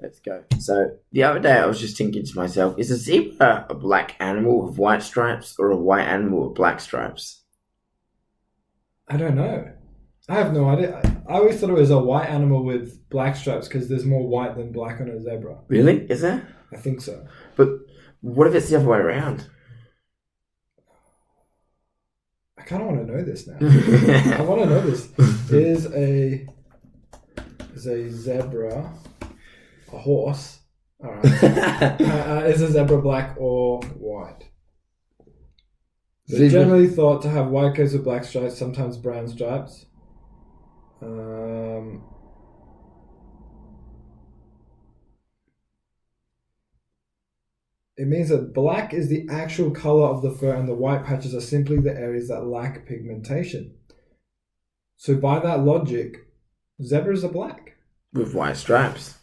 Let's go. So the other day I was just thinking to myself, is a zebra a black animal with white stripes or a white animal with black stripes? I don't know. I have no idea. I always thought it was a white animal with black stripes because there's more white than black on a zebra. Really? Is there? I think so. But what if it's the other way around? I kind of want to know this now. I want to know this. Is a zebra a horse? All right. Is a zebra black or white? They're generally thought to have white coats with black stripes, sometimes brown stripes. It means that black is the actual color of the fur and the white patches are simply the areas that lack pigmentation. So by that logic, zebras are black. With white stripes?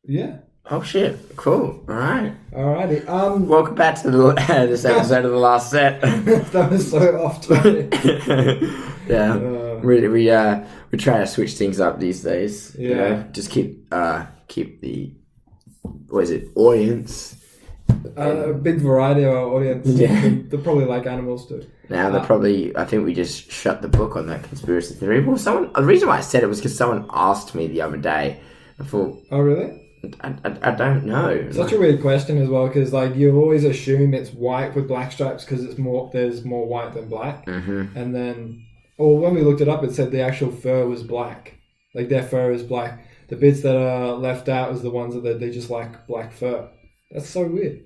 Yeah. Oh shit, cool. Alright. Alrighty. Welcome back to this episode of The Last Set. That was so off topic. Yeah. We try to switch things up these days. Yeah. You know? Just keep the audience. A big variety of our audience. Yeah. They probably like animals too. Now they're probably. I think we just shut the book on that conspiracy theory. Well, the reason why I said it was because someone asked me the other day. I thought. Oh really? I don't know. Such a weird question as well, because like you always assume it's white with black stripes because there's more white than black, and then when we looked it up, it said the actual fur was black. Like their fur is black. The bits that are left out is the ones that they just like black fur. That's so weird.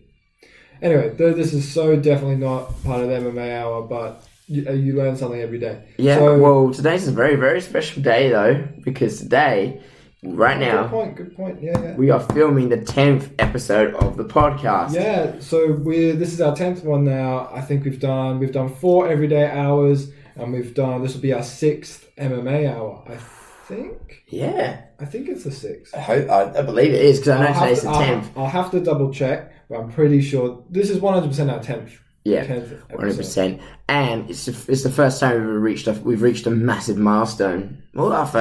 Anyway, this is so definitely not part of the MMA hour, but you learn something every day. Yeah, so, well, today's a very, very special day, though, because today, right now... Good point, yeah. We are filming the 10th episode of the podcast. Yeah, so this is our 10th one now. I think we've done 4 everyday hours, and this will be our 6th MMA hour, I think. Yeah. I think it's the 6th. I believe it is, because I know today's the 10th. I'll have to double check, but I'm pretty sure this is 100% our 10th. Yeah, 100%. And it's the first time we've reached a massive milestone. Well, one of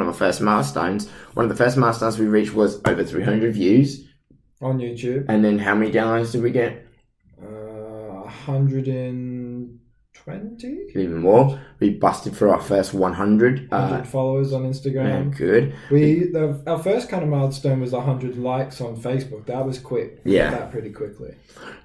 our first milestones. One of the first milestones we reached was over 300 views. On YouTube. And then how many downloads did we get? 120? Even more. We busted for our first 100. 100 followers on Instagram. Yeah, good. Our first kind of milestone was 100 likes on Facebook. That was quick. Yeah. That pretty quickly.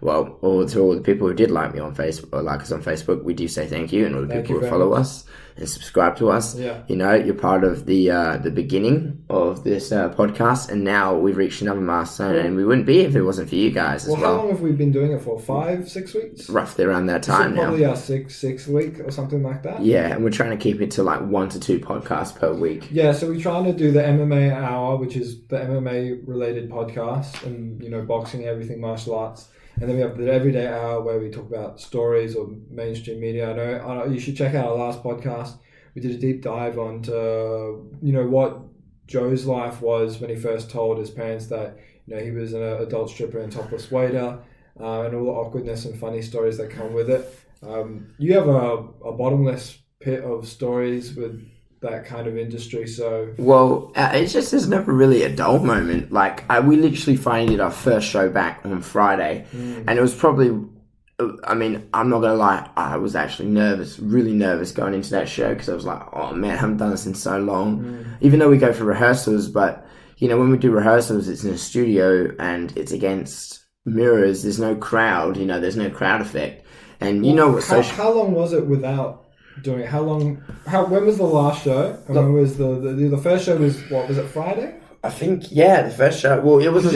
Well, to all the people who did like me on Facebook or like us on Facebook, we do say thank you, and all the people who follow us and subscribe to us. Yeah. You know, you're part of the beginning of this podcast, and now we've reached another milestone, and we wouldn't be if it wasn't for you guys as well. How long have we been doing it for? 5-6 weeks? Roughly around that time now. Probably our sixth week or something like that. Yeah, and we're trying to keep it to like 1 to 2 podcasts per week. Yeah, so we're trying to do the MMA hour, which is the MMA related podcast, and boxing, everything, martial arts. And then we have the everyday hour where we talk about stories or mainstream media. I know you should check out our last podcast. We did a deep dive onto, what Joe's life was when he first told his parents that, he was an adult stripper and topless waiter, and all the awkwardness and funny stories that come with it. You have a bottomless pit of stories with that kind of industry, so... Well, it's just there's never really a dull moment. Like, we literally finally did our first show back on Friday, and it was probably... I mean, I'm not going to lie, I was actually really nervous going into that show, because I was like, oh man, I haven't done this in so long. Even though we go for rehearsals, but, when we do rehearsals, it's in a studio, and it's against mirrors, there's no crowd, there's no crowd effect. And how long was it without... doing it? When was the last show? And when was the first show was, what, was it Friday? I think, yeah, the first show. Well, it was a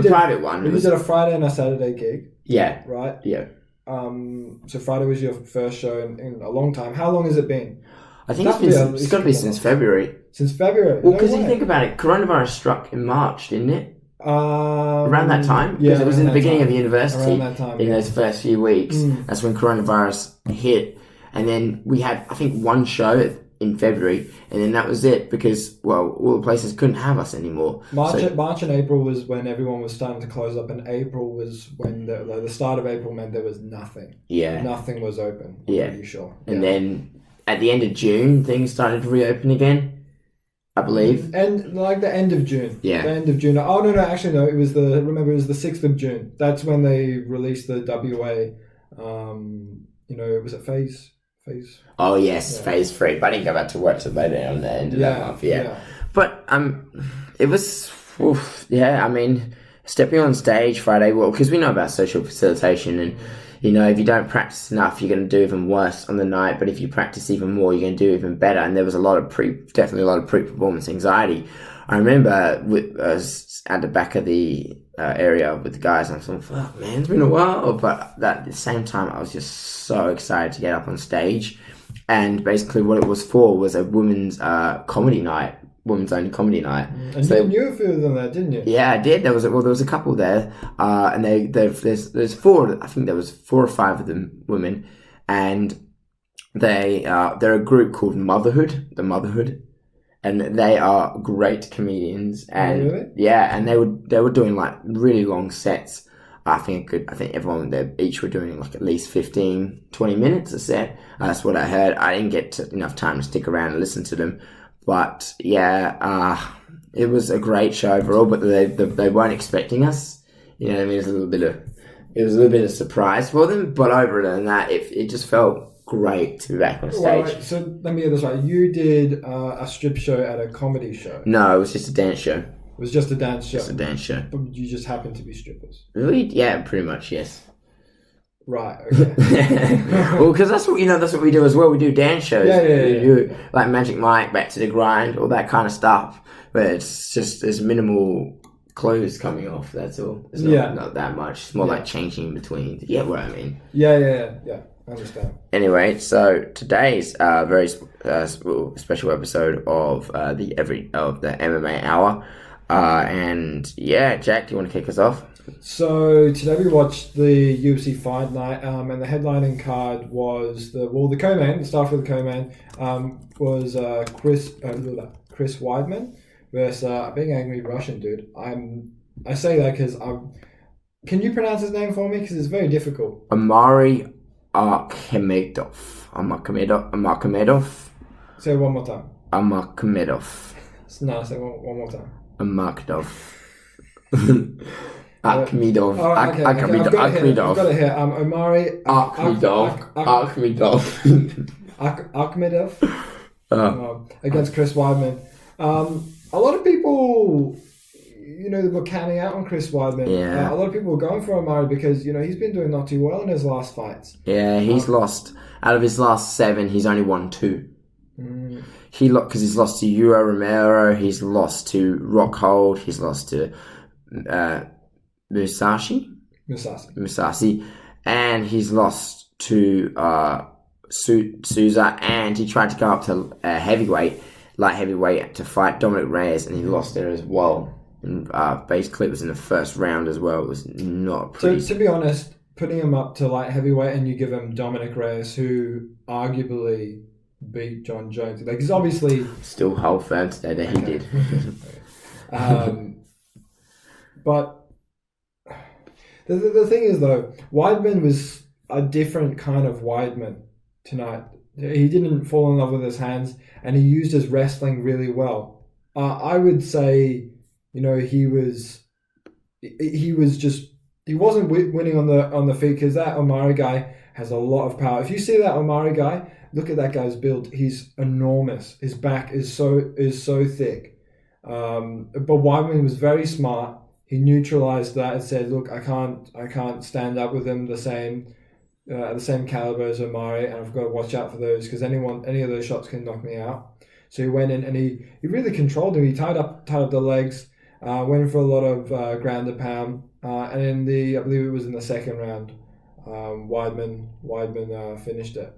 private one. You did a Friday and a Saturday gig. Yeah. Right? Yeah. So Friday was your first show in a long time. How long has it been? I think it's got to be since February. Since February? Well, because you think about it, coronavirus struck in March, didn't it? Around that time? Because it was in the beginning of the university. Around that time, in those first few weeks. That's when coronavirus hit. And then we had, I think, one show in February, and then that was it, because, well, all the places couldn't have us anymore. March and April was when everyone was starting to close up, and April was when the start of April meant there was nothing. Yeah. Nothing was open. Yeah. Pretty sure. And then at the end of June, things started to reopen again. I believe. And like the end of June. Yeah. The end of June. Oh, no, actually, no. It was the 6th of June. That's when they released the WA, was it phase? Oh, yes, phase 3. But I didn't go back to work till later on the end of that month, yeah. But it was, I mean, stepping on stage Friday, well, because we know about social facilitation and, if you don't practice enough, you're going to do even worse on the night. But if you practice even more, you're going to do even better. And there was definitely a lot of pre-performance anxiety. I remember I was at the back of the area with the guys, and I thought, fuck, man, it's been a while. But at the same time, I was just so excited to get up on stage. And basically what it was for was a women's comedy night. Women's only comedy night. And so, you knew a few of them there, didn't you? Yeah, I did. There was a couple there, and there's 4. I think there was 4 or 5 of them women, and they're a group called The Motherhood, and they are great comedians. And really? Yeah, and they were doing like really long sets. I think everyone there each were doing like at least 15-20 minutes a set. That's what I heard. I didn't get enough time to stick around and listen to them. But yeah, it was a great show overall. But they weren't expecting us. You know what I mean? It was a little bit of surprise for them. But over than that, it just felt great to be back on stage. Right, so let me get this right. You did a strip show at a comedy show. No, it was just a dance show. It was just a dance show. Just a dance show. But you just happened to be strippers. Really? Yeah, pretty much. Yes. Right. Okay. Well, because that's what we do as well. We do dance shows. Yeah. We do like Magic Mike, Back to the Grind, all that kind of stuff. But it's just there's minimal clothes coming off. That's all. It's not that much. It's more like changing in between. You get what I mean? Yeah. I understand. Anyway, so today's very special episode of the MMA Hour. And yeah, Jack, do you want to kick us off? So today we watched the UFC Fight Night, and the headlining card was the co-main. The start with the co-main was Chris Weidman versus a big angry Russian dude. I say that because can you pronounce his name for me? Because it's very difficult. Omari Akhmedov. Say it one more time. Akhmedov. No, say it one more time. Akhmedov. Akhmedov. Akhmedov. I've got it here. Omari Akhmedov. Akhmedov. Against Chris Weidman. A lot of people, were counting out on Chris Weidman. Yeah. A lot of people were going for Omari because, he's been doing not too well in his last fights. Yeah, he's lost. Out of his last 7, he's only won 2. Because he's lost to Euro Romero, he's lost to Rockhold, he's lost to Musashi, and he's lost to Souza, and he tried to go up to light heavyweight to fight Dominic Reyes, and he lost there as well. And basically it was in the first round as well. It was not pretty. So to be honest, putting him up to light heavyweight and you give him Dominic Reyes, who arguably beat John Jones, like he's obviously still hold firm today that he did. But the thing is though, Weidman was a different kind of Weidman tonight. He didn't fall in love with his hands, and he used his wrestling really well. I would say, he wasn't winning on the feet, because that Omari guy has a lot of power. If you see that Omari guy, look at that guy's build. He's enormous. His back is so thick. But Weidman was very smart. He neutralized that and said, "Look, I can't stand up with him the same caliber as Omari, and I've got to watch out for those, because any of those shots can knock me out." So he went in and he really controlled him. He tied up the legs, went in for a lot of ground and pound, and I believe it was in the second round, Weidman finished it.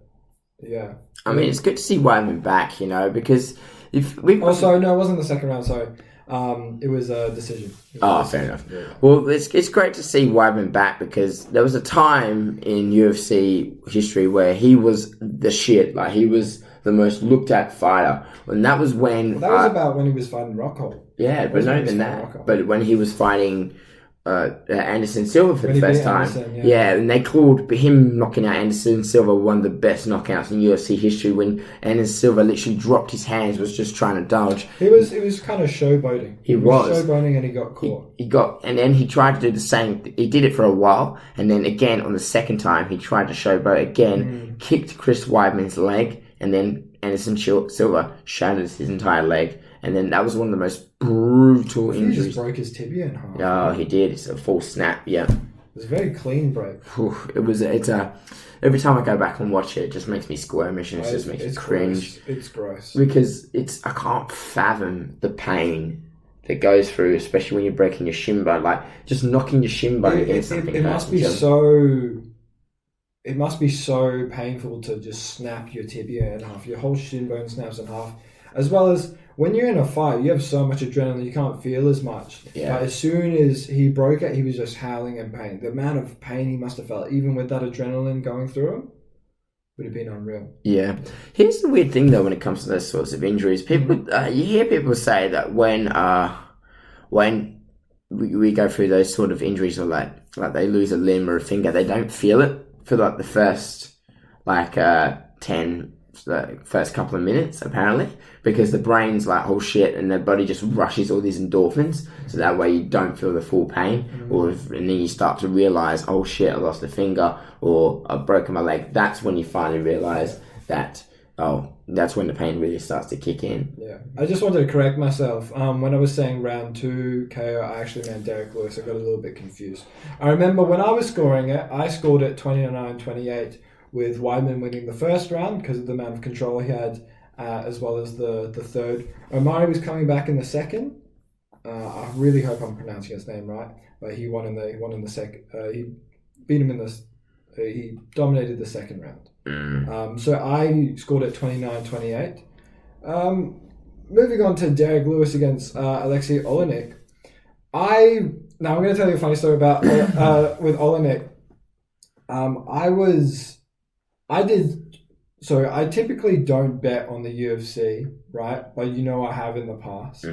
Yeah. I mean, it's good to see Weidman back, because if we... Oh, sorry, no, it wasn't the second round, sorry. It was a decision. Fair enough. Yeah. Well, it's great to see Weidman back, because there was a time in UFC history where he was the shit. Like, he was the most looked at fighter. And that was when... That was about when he was fighting Rockhold. Yeah, but not even that. But when he was fighting Anderson Silva for When the he first beat time. Anderson, yeah. Yeah, and they called him knocking out Anderson Silva one of the best knockouts in UFC history when Anderson Silva literally dropped his hands, was just trying to dodge. He was kind of showboating. He was showboating and he got caught. And then he tried to do the same. He did it for a while, and then again on the second time he tried to showboat again, kicked Chris Weidman's leg, and then Anderson Silva shattered his entire leg. And then that was one of the most brutal injuries. He just broke his tibia in half. Oh, he did. It's a full snap, yeah. It was a very clean break. Every time I go back and watch it just makes me squirmish, and it just makes me cringe. It's gross. Because I can't fathom the pain that goes through, especially when you're breaking your shin bone. Like, just knocking your shin bone against something. It must be so painful to just snap your tibia in half. Your whole shin bone snaps in half. As well as when you're in a fight, you have so much adrenaline, you can't feel as much. Yeah. But as soon as he broke it, he was just howling in pain. The amount of pain he must have felt, even with that adrenaline going through him, would have been unreal. Yeah. Here's the weird thing, though, when it comes to those sorts of injuries. People, you hear people say that when we go through those sort of injuries, or like they lose a limb or a finger, they don't feel it for like the first 10. The first couple of minutes, apparently, because the brain's like, oh shit, and the body just rushes all these endorphins, so that way you don't feel the full pain, and then you start to realize, oh shit, I lost a finger, or I've broken my leg. That's when you finally realize that, that's when the pain really starts to kick in. Yeah, I just wanted to correct myself. When I was saying round 2 KO, I actually meant Derrick Lewis. I got a little bit confused. I remember when I was scoring it, I scored it 29-28. With Weidman winning the first round because of the amount of control he had, as well as the third. Omari was coming back in the second. I really hope I'm pronouncing his name right, but he won in the second. He beat him he dominated the second round. So I scored at 29-28. Moving on to Derrick Lewis against Alexei Oleneik. Now I'm going to tell you a funny story about with Oleneik. I typically don't bet on the UFC, right? But I have in the past.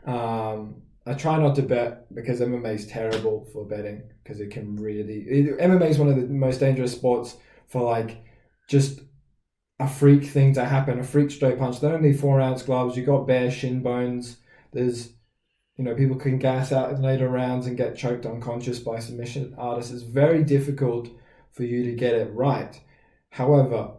I try not to bet because MMA is terrible for betting because it can MMA is one of the most dangerous sports for just a freak thing to happen, a freak straight punch. They don't need 4-ounce gloves. You got bare shin bones. There's, people can gas out in later rounds and get choked unconscious by submission artists. It's very difficult for you to get it right. However,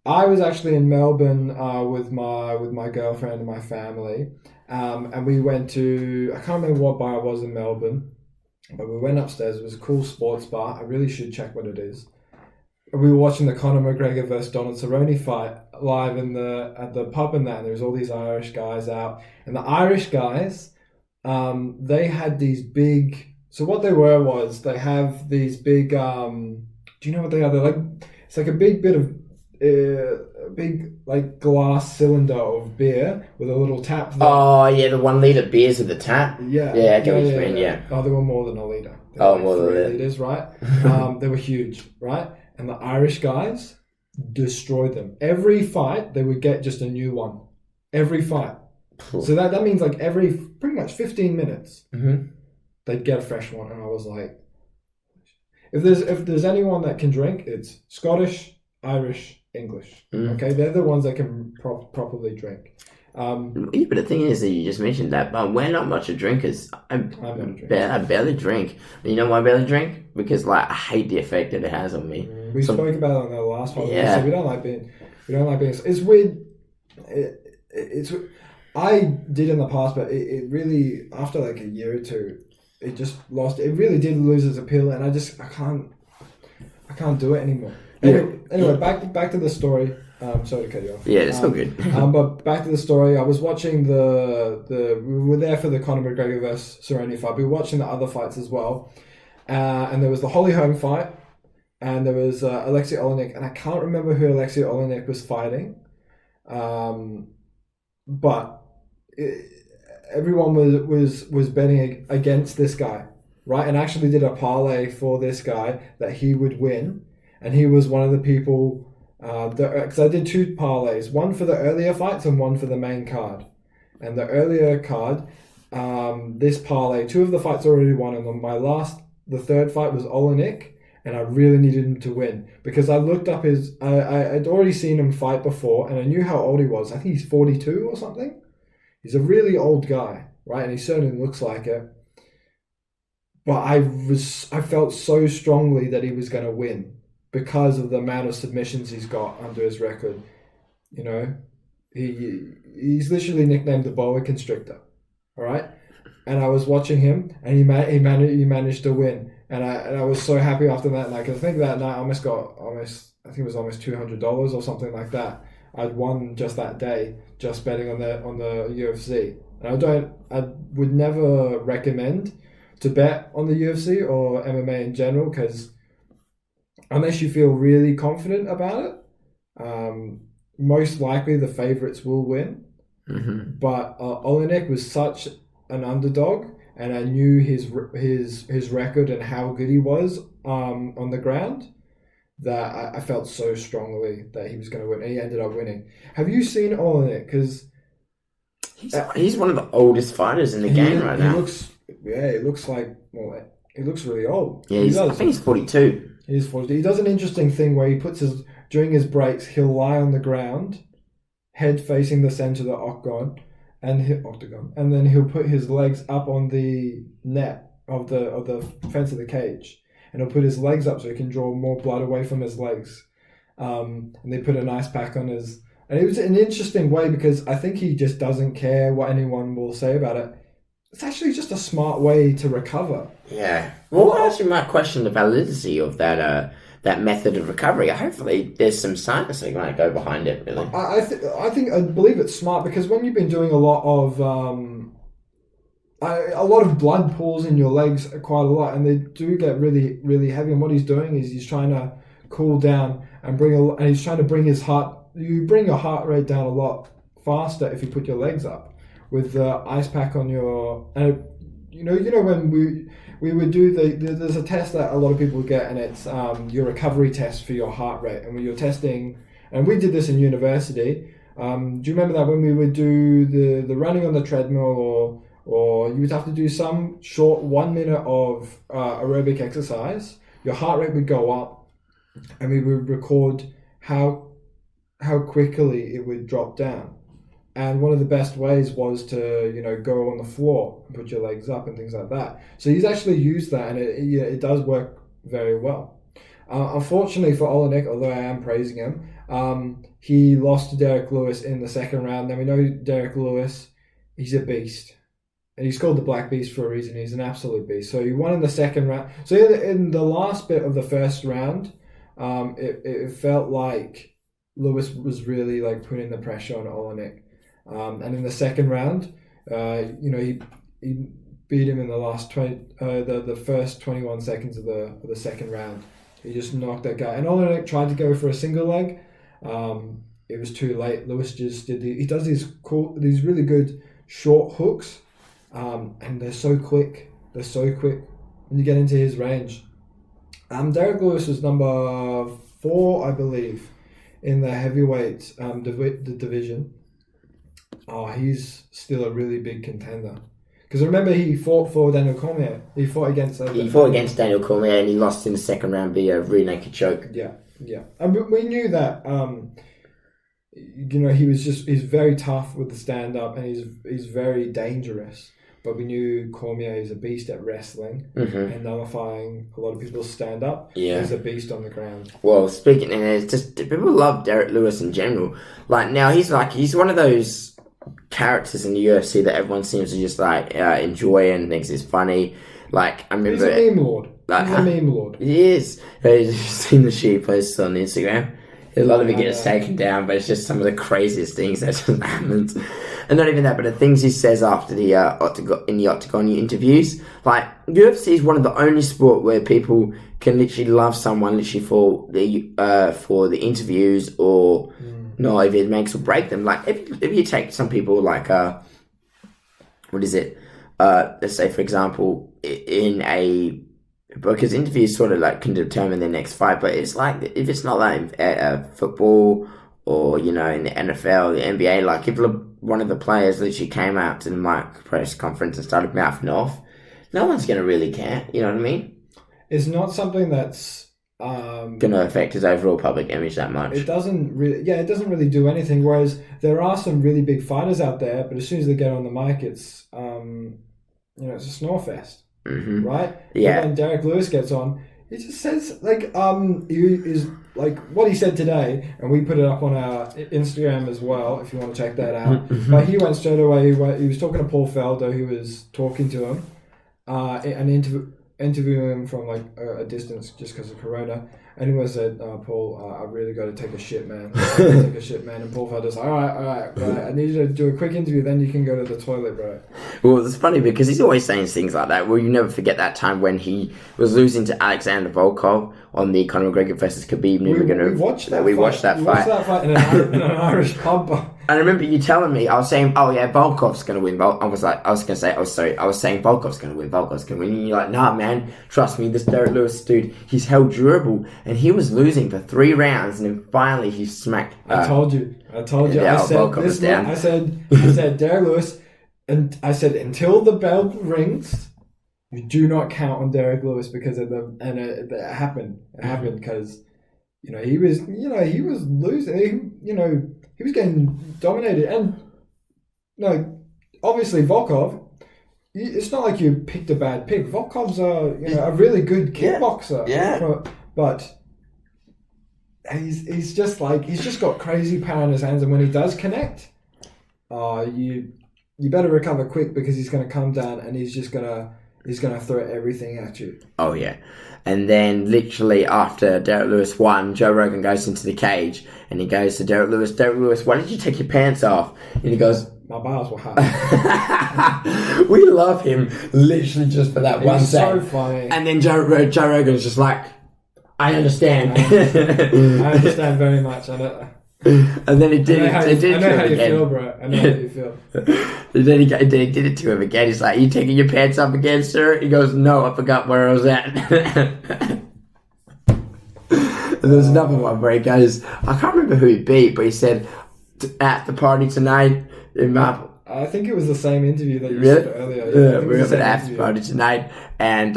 I was actually in Melbourne with my girlfriend and my family, and we went to, I can't remember what bar it was in Melbourne, but we went upstairs. It was a cool sports bar. I really should check what it is. We were watching the Conor McGregor versus Donald Cerrone fight live at the pub and that, and there was all these Irish guys out, and the Irish guys, they had these big. So what they were was they have these big. Do you know what they are? They're it's like a big bit of big glass cylinder of beer with a little tap. Oh yeah, the 1 liter beers with the tap. Yeah, I get what you mean. Yeah. Oh, they were more than a liter. More than 3 liters, right? They were huge, right? And the Irish guys destroyed them. Every fight, they would get just a new one. Every fight. So that means every pretty much 15 minutes, they'd get a fresh one, and I was like. If there's anyone that can drink, it's Scottish, Irish, English. Okay, they're the ones that can properly drink. But the thing is that you just mentioned that, but we're not much of drinkers. I'm not a drinker. I barely drink. You know why I barely drink? Because I hate the effect that it has on me. We spoke about it on the last one. Yeah. So we don't like being. It's weird. It's. I did in the past, but it really after a year or two. It just lost. It really did lose its appeal, and I can't do it anymore. Anyway, back to the story. Sorry to cut you off. Yeah, it's all good. But back to the story. I was watching we were there for the Conor McGregor versus Cerrone fight. We were watching the other fights as well, and there was the Holly Holm fight, and there was Alexei Oleneik, and I can't remember who Alexei Oleneik was fighting, but. Everyone was betting against this guy, right? And actually did a parlay for this guy that he would win, and he was one of the people. Because I did 2 parlays, one for the earlier fights and one for the main card. And the earlier card, this parlay, 2 of the fights already won, and the third fight was Oleneik, and I really needed him to win because I looked up I'd already seen him fight before, and I knew how old he was. I think he's 42 or something. He's a really old guy, right? And he certainly looks like it. But I felt so strongly that he was going to win because of the amount of submissions he's got under his record. You know, he's literally nicknamed the boa constrictor. All right, and I was watching him, and he managed to win, and I was so happy after that night. Because I think that night I think it was almost $200 or something like that. I'd won just that day, just betting on the UFC. And I would never recommend to bet on the UFC or MMA in general, because unless you feel really confident about it, most likely the favorites will win. Mm-hmm. But Oleneik was such an underdog, and I knew his record and how good he was on the ground, that I felt so strongly that he was going to win, and he ended up winning. Have you seen Oleneik? Because he's one of the oldest fighters in the game right now. He looks really old. Yeah, I think he's 42. He's 42. He does an interesting thing where he during his breaks, he'll lie on the ground, head facing the center of the octagon, and then he'll put his legs up on the net of the fence of the cage, and he'll put his legs up so he can draw more blood away from his legs. And they put an ice pack on his, and it was an interesting way because I think he just doesn't care what anyone will say about it. It's actually just a smart way to recover. Yeah. Well, I actually might question the validity of that method of recovery. Hopefully, there's some science that might go behind it. Really, I believe it's smart because when you've been doing a lot of blood pools in your legs quite a lot, and they do get really, really heavy. And what he's doing is he's trying to cool down and he's trying to bring his heart. You bring your heart rate down a lot faster if you put your legs up with the ice pack on your. And you know when we would do there's a test that a lot of people get, and it's your recovery test for your heart rate. And when you're testing, and we did this in university. Do you remember that when we would do the running on the treadmill, or you would have to do some short 1 minute of aerobic exercise, your heart rate would go up, and we would record how quickly it would drop down. And one of the best ways was to, go on the floor and put your legs up and things like that. So he's actually used that, and it does work very well. Unfortunately for Oleneik, although I am praising him, he lost to Derrick Lewis in the second round. Now we know Derrick Lewis, he's a beast. And he's called the Black Beast for a reason. He's an absolute beast. So he won in the second round. So in the last bit of the first round, it felt like Lewis was really like putting the pressure on Oleneik. And in the second round, he beat him in the last the first 21 seconds of the second round. He just knocked that guy. And Oleneik tried to go for a single leg. It was too late. Lewis just he does these really good short hooks, and they're so quick. They're so quick when you get into his range. Derrick Lewis was number 4, I believe, in the heavyweight the division. He's still a really big contender. Because remember, he fought for Daniel Cormier. He fought against Daniel Cormier, and he lost in the second round via rear naked choke. Yeah. And we knew that. He's very tough with the stand up, and he's very dangerous. But we knew Cormier is a beast at wrestling and nullifying a lot of people's stand up. Yeah. He's a beast on the ground. Well, speaking, and it's just people love Derrick Lewis in general. Like now, he's one of those characters in the UFC that everyone seems to just enjoy and thinks is funny. Like I remember, he's a meme lord. He's a meme lord. He is. Have you seen the shit posts on Instagram? A lot of it gets taken down, but it's just some of the craziest things that just happens. And not even that, but the things he says after the octagon interviews. Like UFC is one of the only sport where people can literally love someone literally for the interviews or not if it makes or break them. Like if you take some people like let's say for example because interviews sort of like can determine their next fight, but it's like if it's not like football or in the NFL, the NBA, like if one of the players literally came out to the mic press conference and started mouthing off, no one's going to really care. You know what I mean? It's not something that's going to affect his overall public image that much. It doesn't really do anything. Whereas there are some really big fighters out there, but as soon as they get on the mic, it's it's a snore fest, right? Yeah. But then Derrick Lewis gets on. He just says he is like what he said today, and we put it up on our Instagram as well if you want to check that out. But he went straight away. He was talking to Paul Felder, who was talking to him, and interviewing him from like a distance just because of Corona. And he was said, Paul, I really got to take a shit, man. Take a shit, man. And Paul Felder's like, all right. I need you to do a quick interview, then you can go to the toilet, bro. Well, it's funny because he's always saying things like that. Well, you never forget that time when he was losing to Alexander Volkov on the Conor McGregor versus Khabib Nurmagomedov. We watched that fight. We watched that fight in an Irish pub. I remember you telling me, I was saying, oh yeah, Volkov's going to win. I was saying Volkov's going to win. Volkov's going to win. And you're like, nah, man, trust me, this Derrick Lewis dude, he's held durable. And he was losing for 3 rounds, and then finally he smacked. I told you. Yeah, I said, Derrick Lewis, and I said, until the bell rings, you do not count on Derrick Lewis because of it happened. It happened because, he was losing. He was getting dominated, and obviously Volkov. It's not like you picked a bad pick. Volkov's a really good kickboxer. Yeah. But he's just got crazy power in his hands, and when he does connect, you better recover quick because he's going to come down and he's going to throw everything at you. Oh yeah. And then literally after Derrick Lewis won, Joe Rogan goes into the cage and he goes to Derrick Lewis, why did you take your pants off? And he goes, my bars were hot. We love him literally just for that one second. So funny. And then Joe Rogan's just like, I understand. I understand very much. And then he did it. I know how you feel, bro. I know how you feel. And then he did it to him again. He's like, you taking your pants off again, sir? He goes, no, I forgot where I was at. And there's another one where he goes, I can't remember who he beat, but he said, at the party tonight, I think it was the same interview that you said earlier. Yeah, we're at the after party tonight, and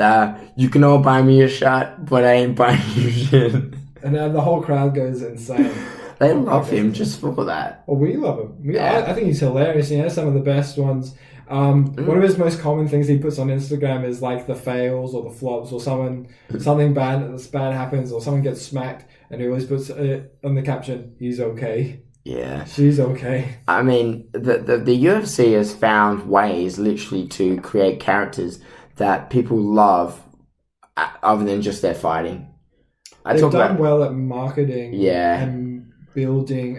you can all buy me a shot, but I ain't buying you shit. And then the whole crowd goes insane. They love him just for that. Well, we love him. I think he's hilarious. He has some of the best ones. One of his most common things he puts on Instagram is like the fails or the flops, or something bad happens, or someone gets smacked, and he always puts it on the caption, he's okay. Yeah. She's okay. I mean, the UFC has found ways literally to create characters that people love other than just their fighting. They've done well at marketing and building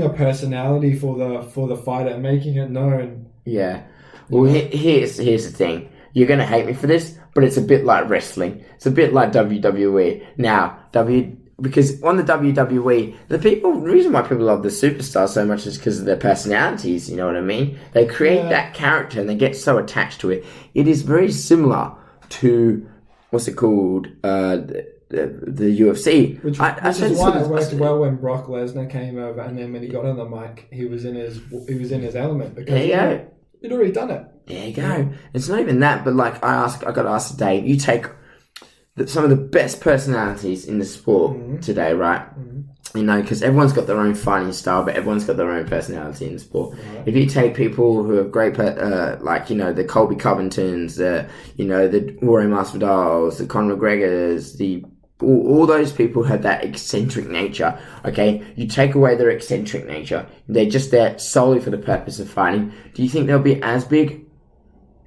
a personality for the fighter and making it known. Yeah. Well, here's the thing. You're going to hate me for this, but it's a bit like wrestling. It's a bit like WWE. Now, because on the WWE, the reason why people love the superstar so much is because of their personalities, you know what I mean? They create that character and they get so attached to it. It is very similar to, what's it called? The UFC. Which is why it worked well when Brock Lesnar came over, and then when he got on the mic, he was in his element because he'd already done it. There you go. It's not even that, but like I got to ask Dave, you take some of the best personalities in the sport today, right? Because everyone's got their own fighting style, but everyone's got their own personality in the sport. Right. If you take people who have great, the Colby Covingtons, the Jorge Masvidals, the Conor McGregors, all those people have that eccentric nature, okay? You take away their eccentric nature. They're just there solely for the purpose of fighting. Do you think they'll be as big?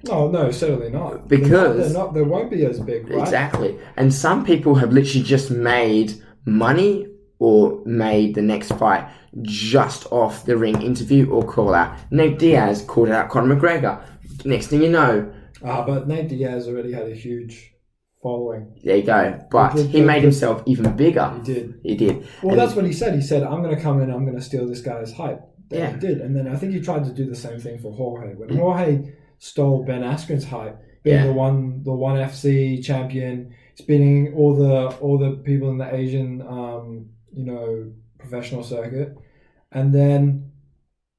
Oh, no, certainly not. Because... They won't be as big, right? Exactly. And some people have literally just made money or made the next fight just off the ring interview or call out. Nate Diaz called out Conor McGregor. Next thing you know... but Nate Diaz already had a huge following. There you go. But he made himself even bigger. He did. Well, that's what he said. He said, I'm going to come in, I'm going to steal this guy's hype. He did. And then I think he tried to do the same thing for Jorge. When Jorge stole Ben Askren's hype, being the one FC champion, beating all the people in the Asian professional circuit. And then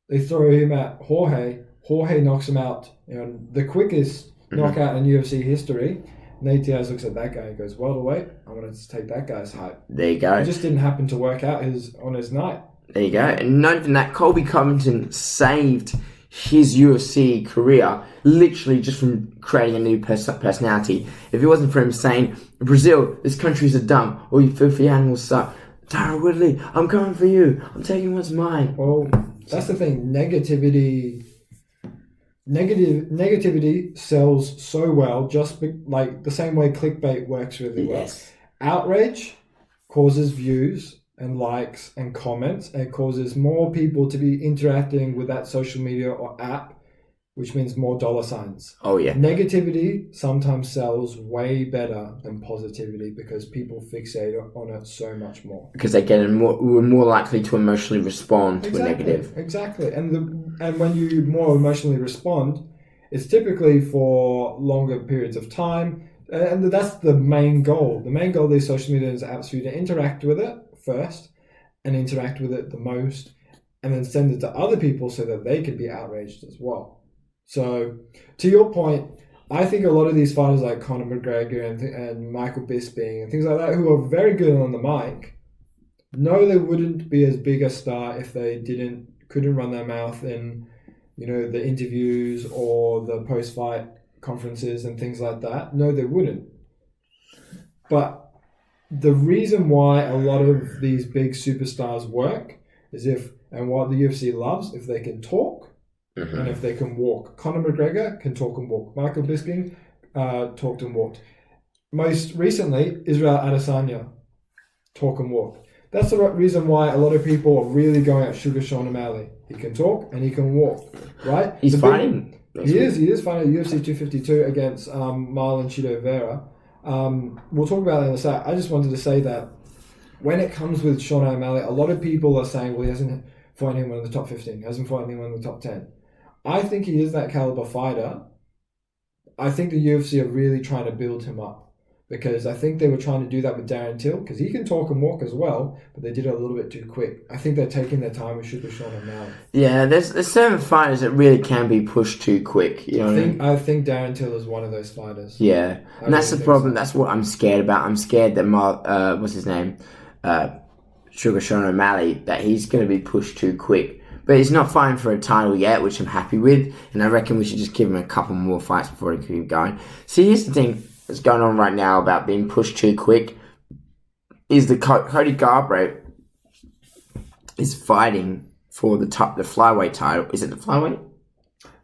they throw him at Jorge. Jorge knocks him out, the quickest knockout in UFC history. Nate Diaz looks at that guy and goes, welterweight, I want to take that guy's hype. There you go. It just didn't happen to work out on his night. There you go. And not even that, Colby Covington saved his UFC career literally just from creating a new personality. If it wasn't for him saying, Brazil, this country's a dump, all you filthy animals suck. Tyron Woodley, I'm coming for you. I'm taking what's mine. Well, that's the thing. Negativity sells so well, just like the same way clickbait works really well. Outrage causes views and likes and comments, and it causes more people to be interacting with that social media or app, which means more dollar signs. Oh, yeah. Negativity sometimes sells way better than positivity because people fixate on it so much more. Because we're more likely to emotionally respond to a negative. Exactly. And when you more emotionally respond, it's typically for longer periods of time. And that's the main goal. The main goal of these social media apps for you to interact with it first and interact with it the most, and then send it to other people so that they could be outraged as well. So, to your point, I think a lot of these fighters like Conor McGregor and Michael Bisping and things like that, who are very good on the mic, know they wouldn't be as big a star if they couldn't run their mouth in, the interviews or the post-fight conferences and things like that. No, they wouldn't. But the reason why a lot of these big superstars work is and what the UFC loves, if they can talk, and if they can walk. Conor McGregor can talk and walk. Michael Bisping talked and walked. Most recently, Israel Adesanya talk and walk. That's the reason why a lot of people are really going at Sugar Sean O'Malley. He can talk and he can walk, right? He's fighting. He is fighting at UFC 252 against Marlon Chito Vera. We'll talk about that in a sec. I just wanted to say that when it comes with Sean O'Malley, a lot of people are saying, well, he hasn't fought anyone in the top 15. He hasn't fought anyone in the top 10. I think he is that caliber fighter. I think the UFC are really trying to build him up because I think they were trying to do that with Darren Till because he can talk and walk as well, but they did it a little bit too quick. I think they're taking their time with Sugar Sean O'Malley. Yeah, there's certain fighters that really can be pushed too quick. I think Darren Till is one of those fighters. Yeah, and that's the problem. So. That's what I'm scared about. I'm scared that what's his name, Sugar Sean O'Malley, that he's going to be pushed too quick. But he's not fighting for a title yet, which I'm happy with. And I reckon we should just give him a couple more fights before he keep going. See, here's the thing that's going on right now about being pushed too quick. Is the Cody Garbrandt is fighting for the flyweight title. Is it the flyweight?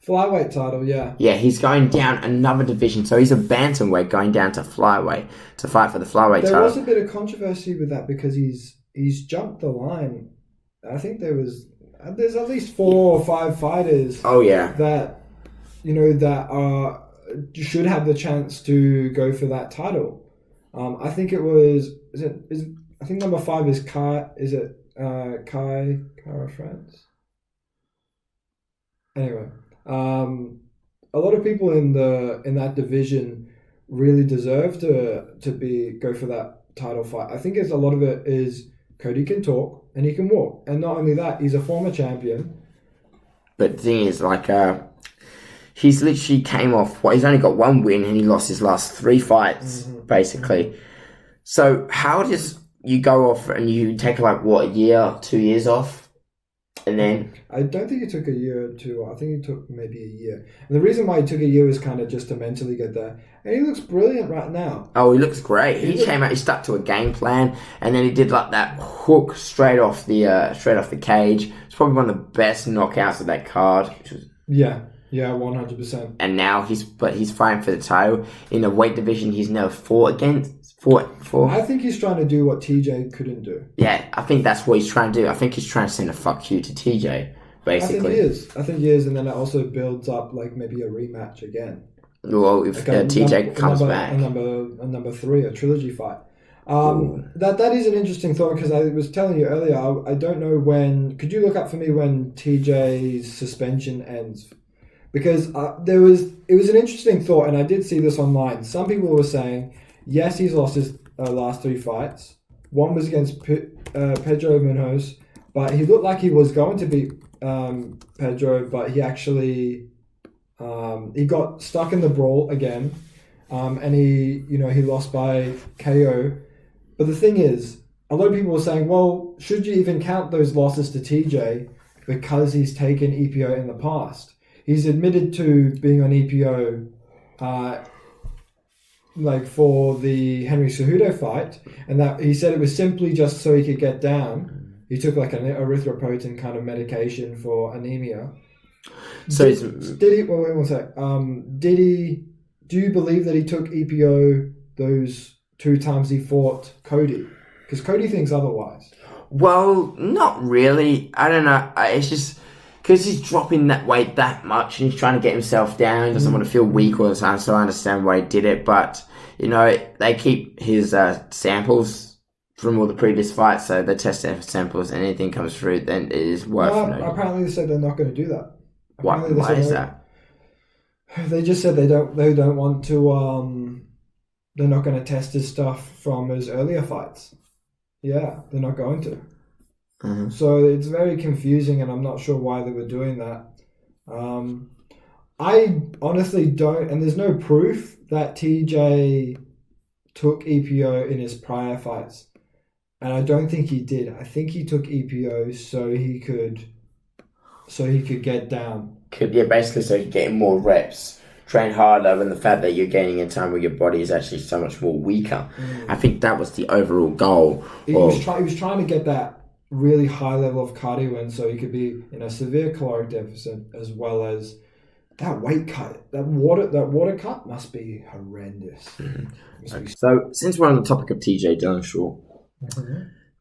Flyweight title, yeah. Yeah, he's going down another division. So he's a bantamweight going down to flyweight to fight for the flyweight title. There was a bit of controversy with that because he's jumped the line. I think there's at least 4 or 5 fighters. Oh yeah. That should have the chance to go for that title. I think it was. I think number 5 is Kai. Is it Kai Kara France? Anyway, a lot of people in that division really deserve to go for that title fight. I think a lot of it is Cody can talk and he can walk, and not only that, he's a former champion. But the thing is, he's literally came off. He's only got 1 win, and he lost his last 3 fights, basically. So how does you go off and you take a year, 2 years off, and then? I don't think he took a year or 2. I think he took maybe a year. And the reason why he took a year was kind of just to mentally get there. And he looks brilliant right now. Oh, he looks great. He came out. He stuck to a game plan, and then he did that hook straight off the cage. It's probably one of the best knockouts of that card. Yeah, 100%. And now he's fighting for the title in a weight division he's never fought for. I think he's trying to do what TJ couldn't do. Yeah, I think that's what he's trying to do. I think he's trying to send a fuck you to TJ, basically. I think he is, and then it also builds up maybe a rematch again. Well, if TJ comes back. A number 3, a trilogy fight. That is an interesting thought because I was telling you earlier, I don't know when. Could you look up for me when TJ's suspension ends? Because it was an interesting thought, and I did see this online. Some people were saying, yes, he's lost his last 3 fights, One was against Pedro Munoz, but he looked like he was going to beat Pedro, but he actually he got stuck in the brawl again, and he lost by KO. But the thing is, a lot of people were saying, well, should you even count those losses to TJ because he's taken EPO in the past? He's admitted to being on EPO for the Henry Cejudo fight, and that he said it was simply just so he could get down. He took like an erythropoietin kind of medication for anemia. So did he? Well, wait one sec. Did he? Do you believe that he took EPO those 2 times he fought Cody? Because Cody thinks otherwise. Well, not really. I don't know. It's just because he's dropping that weight that much and he's trying to get himself down. He doesn't want to feel weak all the time, so I understand why he did it. But, they keep his samples from all the previous fights, so they test their samples and anything comes through, then it is worth it. Apparently they said they're not going to do that. Why is that? They just said they don't want to... they're not going to test his stuff from his earlier fights. Yeah, they're not going to. Mm-hmm. So it's very confusing, and I'm not sure why they were doing that. I honestly don't, and there's no proof that TJ took EPO in his prior fights, and I don't think he did. I think he took EPO so he could get down. Basically so you're getting more reps, train harder, and the fact that you're gaining in time where your body is actually so much more weaker. I think that was the overall goal. He was trying to get that really high level of cardio in so he could be in a severe caloric deficit, as well as that weight cut. That water cut must be horrendous. Mm-hmm. So since we're on the topic of TJ Dillashaw,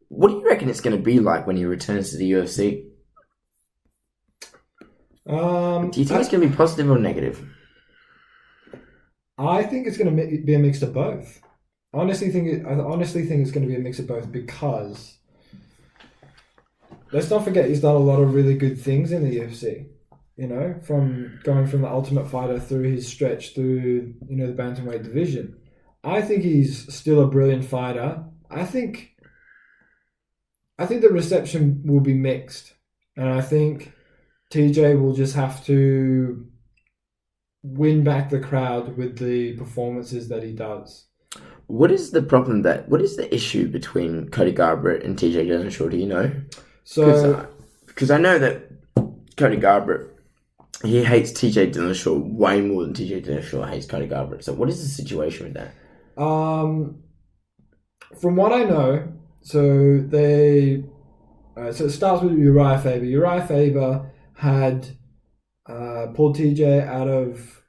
what do you reckon it's going to be like when he returns to the UFC? Do you think it's going to be positive or negative? I think it's going to be a mix of both. I honestly think it's going to be a mix of both because let's not forget he's done a lot of really good things in the UFC. From going from the Ultimate Fighter through his stretch through the bantamweight division. I think he's still a brilliant fighter. I think the reception will be mixed, and I think TJ will just have to win back the crowd with the performances that he does. What is the issue between Cody Garbrandt and TJ Dillashaw? Do you know? Because I know that Cody Garbrandt, he hates TJ Dillashaw way more than TJ Dillashaw hates Cody Garbrandt. So what is the situation with that? From what I know, so it starts with Uriah Faber. Uriah Faber had pulled TJ out of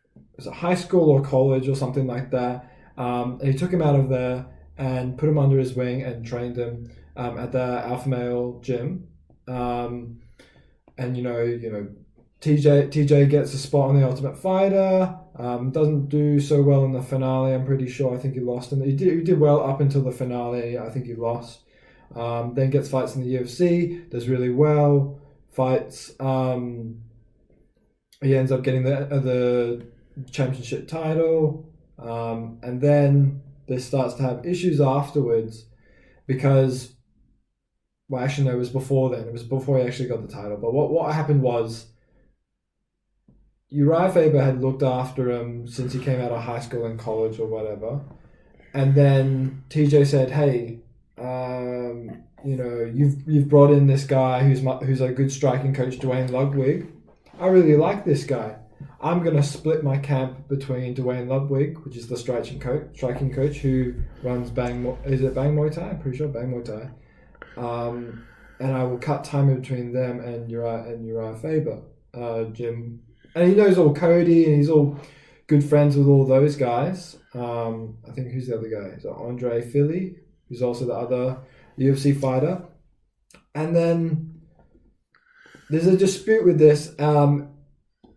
high school or college or something like that. And he took him out of there and put him under his wing and trained him at the Alpha Male gym. TJ gets a spot on the Ultimate Fighter. Doesn't do so well in the finale. I'm pretty sure. I think he lost, and he did well up until the finale. I think he lost. Then gets fights in the UFC. Does really well. Fights. He ends up getting the championship title, and then there starts to have issues afterwards because. Well, actually, no, it was before then. It was before he actually got the title. But what happened was Uriah Faber had looked after him since he came out of high school and college or whatever. And then TJ said, hey, you've brought in this guy who's a good striking coach, Dwayne Ludwig. I really like this guy. I'm going to split my camp between Dwayne Ludwig, which is the striking coach who runs Bang Muay Thai? I'm pretty sure Bang Muay Thai. And I will cut time in between them and Uriah Faber, Jim. And he knows all Cody, and he's all good friends with all those guys. I think who's the other guy? So Andre Philly, who's also the other UFC fighter. And then there's a dispute with this.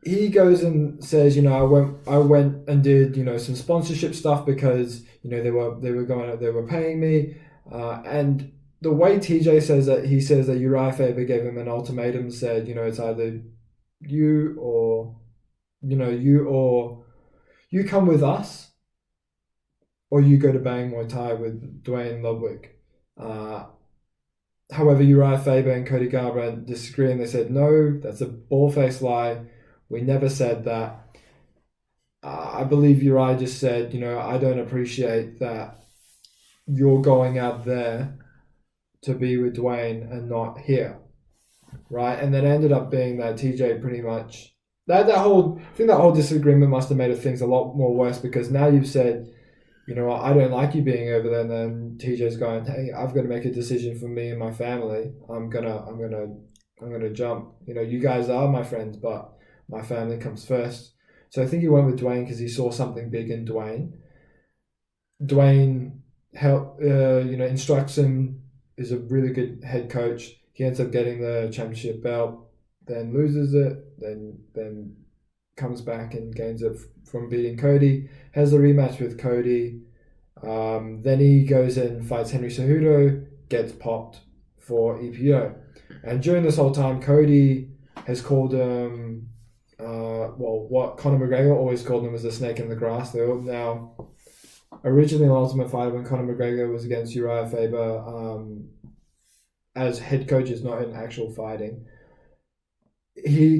He goes and says, I went and did, some sponsorship stuff because, they were paying me, and the way TJ says that, he says that Uriah Faber gave him an ultimatum, said, it's either you come with us, or you go to Bang Muay Thai with Dwayne Ludwig. However, Uriah Faber and Cody Garbrandt disagree, and they said, no, that's a bald-faced lie. We never said that. I believe Uriah just said, I don't appreciate that you're going out there to be with Dwayne and not here, right? And then it ended up being that TJ pretty much... I think that whole disagreement must have made things a lot more worse, because now you've said, I don't like you being over there, and then TJ's going, hey, I've got to make a decision for me and my family. I'm gonna jump. You guys are my friends, but my family comes first. So I think he went with Dwayne because he saw something big in Dwayne. Dwayne instructs him, is a really good head coach. He ends up getting the championship belt, then loses it, then comes back and gains it from beating Cody, has a rematch with Cody, then he goes and fights Henry Cejudo, gets popped for EPO. And during this whole time, Cody has called him, what Conor McGregor always called him was the snake in the grass. Now, originally in Ultimate Fighter, when Conor McGregor was against Uriah Faber, as head coaches, not in actual fighting,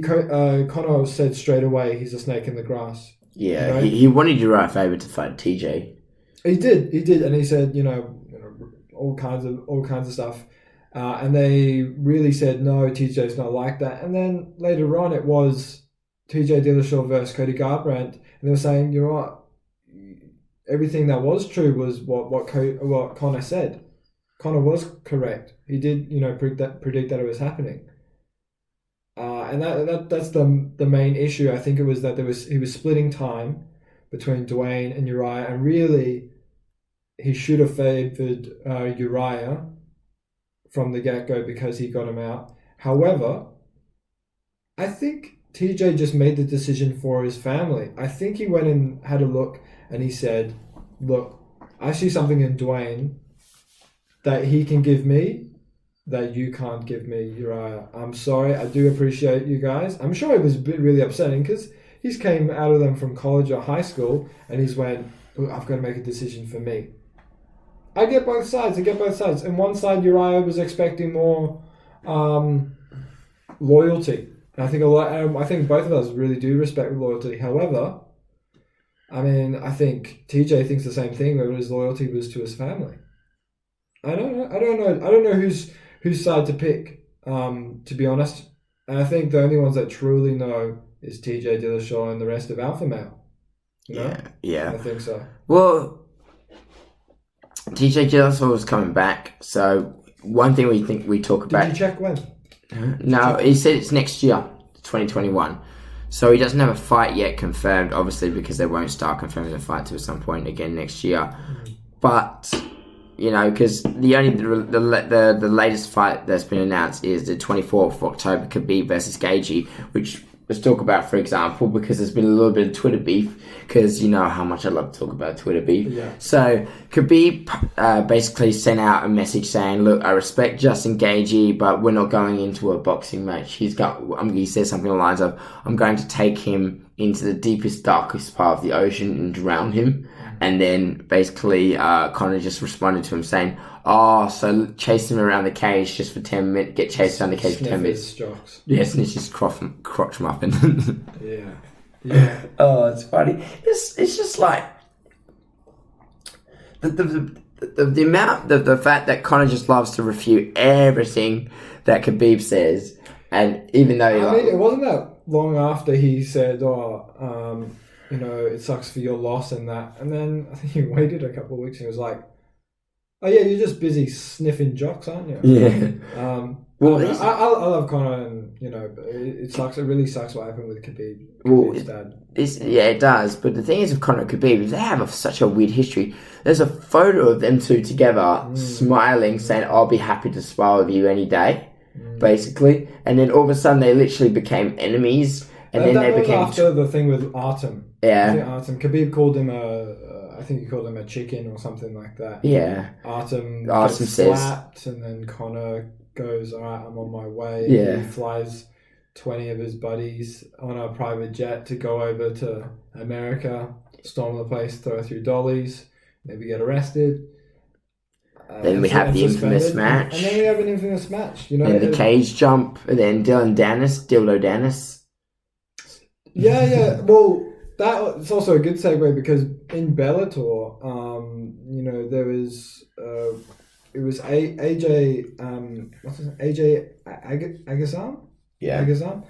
Conor said straight away he's a snake in the grass. Yeah, he wanted Uriah Faber to fight TJ. He did, and he said, all kinds of stuff, and they really said no, TJ's not like that. And then later on, it was TJ Dillashaw versus Cody Garbrandt, and they were saying, everything that was true was what Conor said. Conor was correct. He did, predict that it was happening. And that's the main issue. I think it was that he was splitting time between Dwayne and Uriah, and really he should have favored Uriah from the get-go because he got him out. However, I think TJ just made the decision for his family. I think he went and had a look, and he said, look, I see something in Dwayne that he can give me that you can't give me, Uriah. I'm sorry. I do appreciate you guys. I'm sure it was really upsetting because he's came out of them from college or high school, and he's went, I've got to make a decision for me. I get both sides. And one side, Uriah was expecting more loyalty. And I think both of us really do respect loyalty. However, I think TJ thinks the same thing, whether his loyalty was to his family. I don't know whose side to pick, to be honest. And I think the only ones that truly know is TJ Dillashaw and the rest of Alpha Male. Yeah. I think so. Well, TJ Dillashaw was coming back, so one thing we talk about... Did you check when? No, he said it's next year, 2021. So he doesn't have a fight yet confirmed, obviously, because they won't start confirming the fight till some point again next year. Mm-hmm. But... because the latest fight that's been announced is the 24th of October, Khabib versus Gaethje, which let's talk about, for example, because there's been a little bit of Twitter beef, because you know how much I love to talk about Twitter beef. Yeah. So Khabib basically sent out a message saying, look, I respect Justin Gaethje, but we're not going into a boxing match. He says something along the lines of, I'm going to take him into the deepest, darkest part of the ocean and drown him. And then basically Conor just responded to him saying, so chase him around the cage just for 10 minutes, get chased around the cage for 10 minutes. Jocks. Yeah, sniff his crotch muffin. Yeah. Oh, it's funny. It's just like the amount, the fact that Conor just loves to refute everything that Khabib says. And even though... it wasn't that long after he said, it sucks for your loss and that. And then I think he waited a couple of weeks and he was like, oh yeah, you're just busy sniffing jocks, aren't you? Yeah. I love Conor, and it sucks. It really sucks what happened with Khabib. Khabib's dad. It does. But the thing is with Conor and Khabib, they have such a weird history. There's a photo of them two together, smiling, saying, I'll be happy to spar with you any day, basically. And then all of a sudden they literally became enemies. And then they became... after the thing with Artem. Yeah. Khabib called him I think he called him a chicken or something like that. Yeah. Artem gets slapped, and then Conor goes, all right, I'm on my way. Yeah. He flies 20 of his buddies on a private jet to go over to America, storm the place, throw through dollies, maybe get arrested. Then we have the infamous match. And then we have an infamous match, you know. Then the cage jump, and then Dildo Dennis. Yeah. Well, that's also a good segue because in Bellator, you know, there was it was AJ what's his name? AJ Agazam? Yeah. Agazam.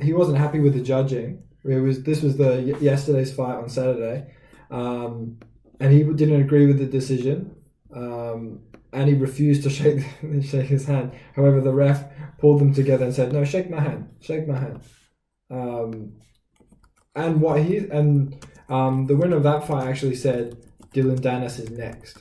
He wasn't happy with the judging. This was the yesterday's fight on Saturday, and he didn't agree with the decision. And he refused to shake his hand. However, the ref pulled them together and said, "No, shake my hand. And the winner of that fight actually said, Dylan Dennis is next.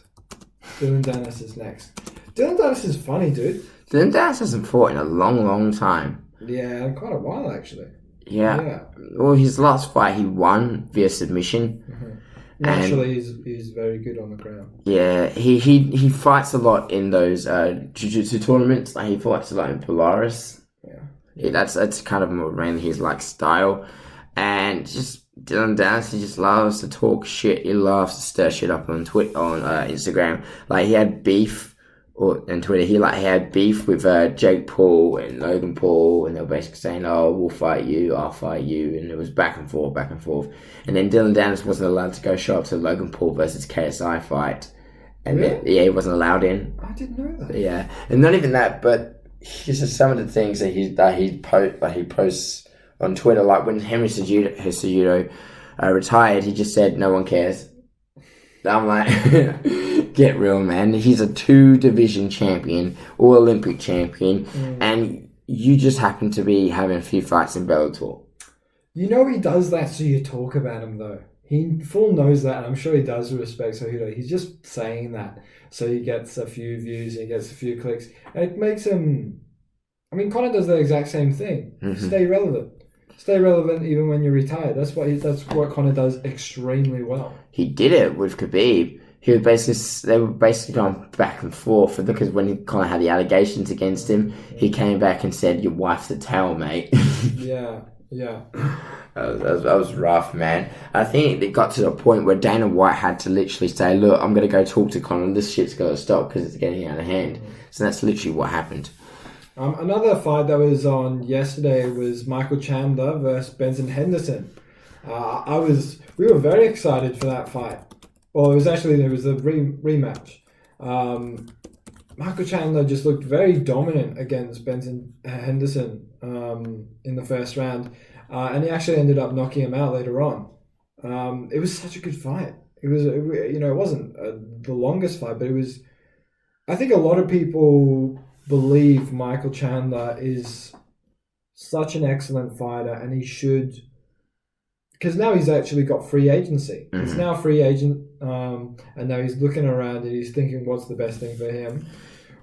Dylan Dennis is funny, dude. Dylan Dennis hasn't fought in a long time. Yeah, quite a while actually. Yeah. Well, his last fight he won via submission. Mm-hmm. Naturally, he's very good on the ground. Yeah, he fights a lot in those jiu-jitsu tournaments. Like he fights a lot in Polaris. Yeah, that's kind of more mainly his like style. And just Dylan Dennis, he just loves to talk shit. He loves to stir shit up on Instagram. Like he had beef on Twitter. He had beef with Jake Paul and Logan Paul, and they were basically saying, "Oh, we'll fight you, I'll fight you," and it was back and forth. And then Dylan Dennis wasn't allowed to go show up to the Logan Paul versus KSI fight, and really? Then, he wasn't allowed in. I didn't know that. Yeah, and not even that, but here's just some of the things that he posts on Twitter, like when Henry Cejudo retired, he just said, "No one cares." I'm like, get real, man. He's a 2-division champion, all Olympic champion, and you just happen to be having a few fights in Bellator. You know he does that so you talk about him, though. He full knows that, and I'm sure he does respect Cejudo. He's just saying that so he gets a few views and he gets a few clicks, and it makes him... I mean, Conor does the exact same thing. Mm-hmm. Stay relevant even when you're retired. That's what Conor does extremely well. He did it with Khabib. They were basically going back and forth because when Conor had the allegations against him, he came back and said, "Your wife's a towel, mate." Yeah. That was rough, man. I think it got to the point where Dana White had to literally say, "Look, I'm going to go talk to Conor. This shit's got to stop because it's getting out of hand." So that's literally what happened. Another fight that was on yesterday was Michael Chandler versus Benson Henderson. We were very excited for that fight. Well, there was a rematch. Michael Chandler just looked very dominant against Benson Henderson in the first round, and he actually ended up knocking him out later on. It was such a good fight. It wasn't the longest fight, but it was. I think a lot of people believe Michael Chandler is such an excellent fighter, and he should, because now he's actually got free agency. Mm-hmm. He's now a free agent, and now he's looking around and he's thinking what's the best thing for him.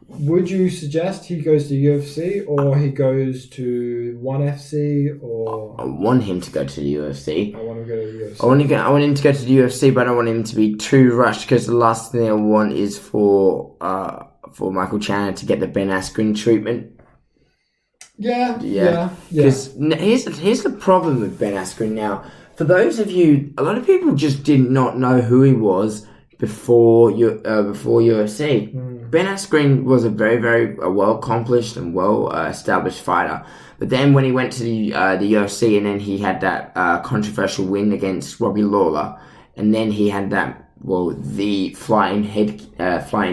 Would you suggest he goes to UFC or he goes to ONE FC or? I want him to go to the UFC. I want him to go to the UFC. I want him to go to the UFC, but I don't want him to be too rushed because the last thing I want is for Michael Chandler to get the Ben Askren treatment. Yeah. Because here's the problem with Ben Askren now. For those of you, a lot of people just did not know who he was before UFC. Ben Askren was a very, very well accomplished and well established fighter. But then when he went to the UFC, and then he had that controversial win against Robbie Lawler, and then he had the flying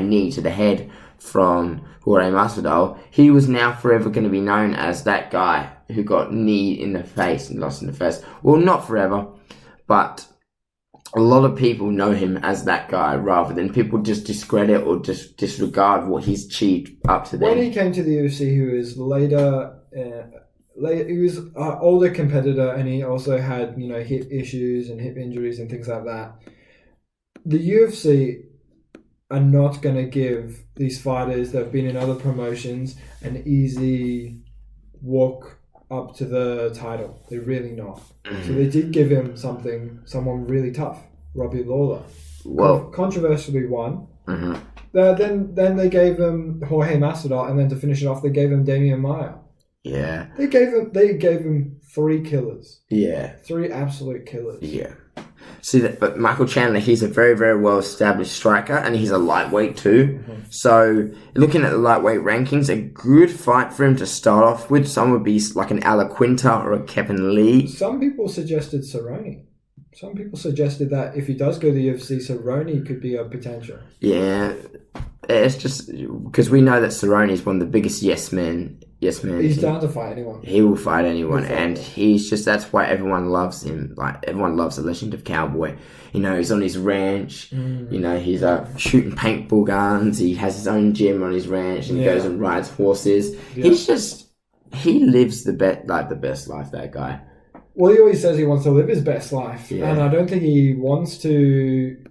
knee to the head from Jorge Masvidal, he was now forever going to be known as that guy who got kneed in the face and lost in the first. Well, not forever, but a lot of people know him as that guy rather than people just discredit or just disregard what he's achieved up to then. When he came to the UFC, he was he was an older competitor, and he also had hip issues and hip injuries and things like that. The UFC are not going to give these fighters that have been in other promotions an easy walk up to the title. They're really not. So they did give him someone really tough, Robbie Lawler. Well, controversially won. Mm-hmm. Then they gave him Jorge Masvidal, and then to finish it off, they gave him Damian Maia. Yeah. They gave him 3 killers. Yeah. 3 absolute killers. Yeah. See that, but Michael Chandler, he's a very, very well established striker, and he's a lightweight too. So looking at the lightweight rankings, a good fight for him to start off with. Some would be like an Ala Quinta or a Kevin Lee. Some people suggested Cerrone. Some people suggested that if he does go to the UFC, Cerrone could be a potential. Yeah, it's just because we know that Cerrone is one of the biggest yes men. He's down to fight anyone. He will fight anyone, and he's just, that's why everyone loves him. Like, everyone loves the legend of Cowboy. You know, he's on his ranch. You know, he's shooting paintball guns. He has his own gym on his ranch, and he goes and rides horses. Yeah. He lives the best life, that guy. Well, he always says he wants to live his best life, and I don't think he wants to.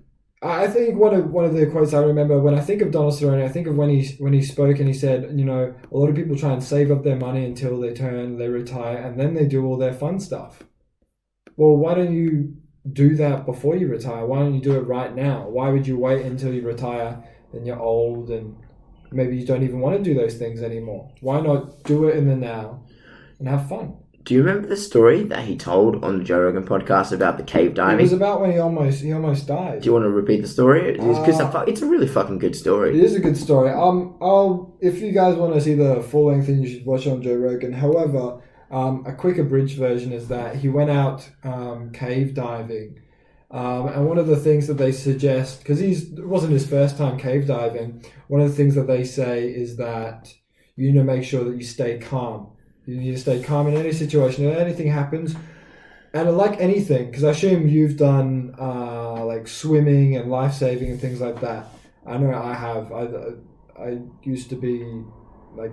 I think one of the quotes I remember when I think of Donald Cerrone, I think of when he spoke and he said, you know, a lot of people try and save up their money until they retire, and then they do all their fun stuff. Well, why don't you do that before you retire? Why don't you do it right now? Why would you wait until you retire and you're old and maybe you don't even want to do those things anymore? Why not do it in the now and have fun? Do you remember the story that he told on the Joe Rogan podcast about the cave diving? It was about when he almost died. Do you want to repeat the story? Because it's a really fucking good story. It is a good story. If you guys want to see the full length thing, you should watch it on Joe Rogan. However, a quick abridged version is that he went out cave diving, and one of the things that they suggest, because it wasn't his first time cave diving, one of the things that they say is that you need to make sure that you stay calm. You need to stay calm in any situation. If anything happens, and like anything, because I assume you've done like swimming and life saving and things like that. I know I have. I used to be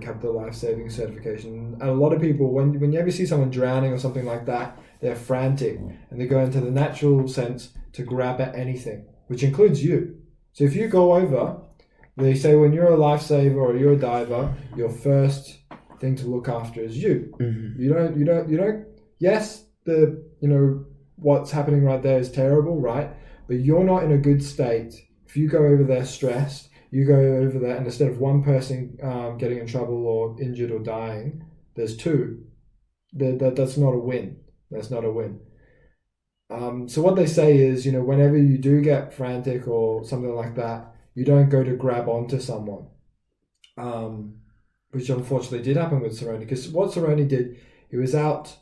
have the life saving certification. And a lot of people, when you ever see someone drowning or something like that, they're frantic and they go into the natural sense to grab at anything, which includes you. So if you go over, they say when you're a lifesaver or you're a diver, your first thing to look after is you. You don't yes, what's happening right there is terrible, right? But you're not in a good state. If you go over there stressed, you go over there and instead of one person getting in trouble or injured or dying, there's two. That's not a win. That's not a win. So what they say is, whenever you do get frantic or something like that, you don't go to grab onto someone. Which unfortunately did happen with Cerrone, because what Cerrone did, he was out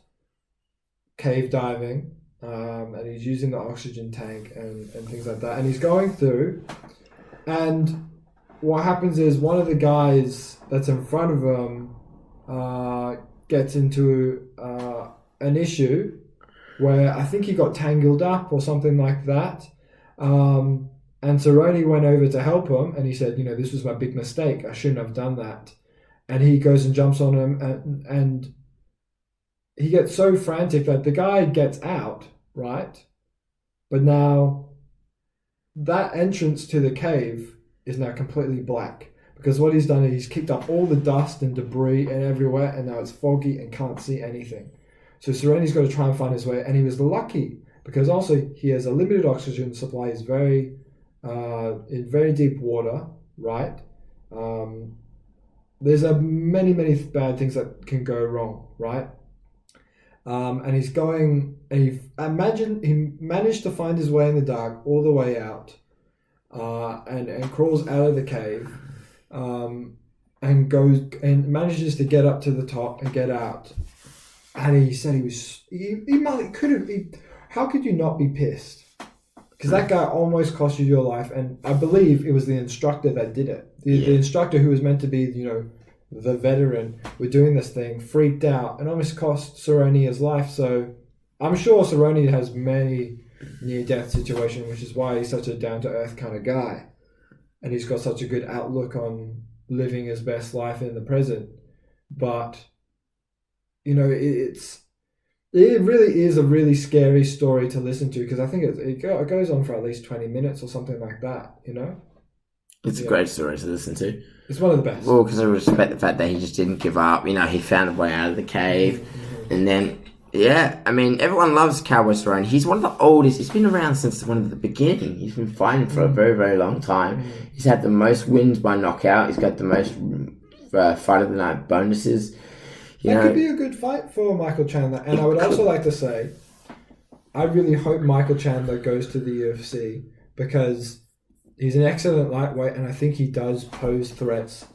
cave diving, and he's using the oxygen tank and things like that, and he's going through, and what happens is one of the guys that's in front of him gets into an issue where I think he got tangled up or something like that, and Cerrone went over to help him, and he said, this was my big mistake, I shouldn't have done that. And he goes and jumps on him, and he gets so frantic that the guy gets out, right? But now that entrance to the cave is now completely black, because what he's done is he's kicked up all the dust and debris and everywhere, and now it's foggy and can't see anything. So Cerrone's got to try and find his way, and he was lucky because also he has a limited oxygen supply. He's in very deep water, right? There's many bad things that can go wrong, right? And he's going, and he managed to find his way in the dark all the way out, and crawls out of the cave, and goes and manages to get up to the top and get out. And he said how could you not be pissed? Because that guy almost cost you your life, and I believe it was the instructor that did it. The instructor who was meant to be, the veteran, with doing this thing, freaked out and almost cost Cerrone his life. So I'm sure Cerrone has many near-death situations, which is why he's such a down-to-earth kind of guy. And he's got such a good outlook on living his best life in the present. But, it really is a really scary story to listen to, because I think it goes on for at least 20 minutes or something like that, It's a great story to listen to. It's one of the best. Well, because I respect the fact that he just didn't give up. He found a way out of the cave. And then, everyone loves Cowboy Cerrone. He's one of the oldest. He's been around since one of the beginning. He's been fighting for a very, very long time. He's had the most wins by knockout. He's got the most fight of the night bonuses. That could be a good fight for Michael Chandler. And I would also like to say, I really hope Michael Chandler goes to the UFC because he's an excellent lightweight, and I think he does pose threats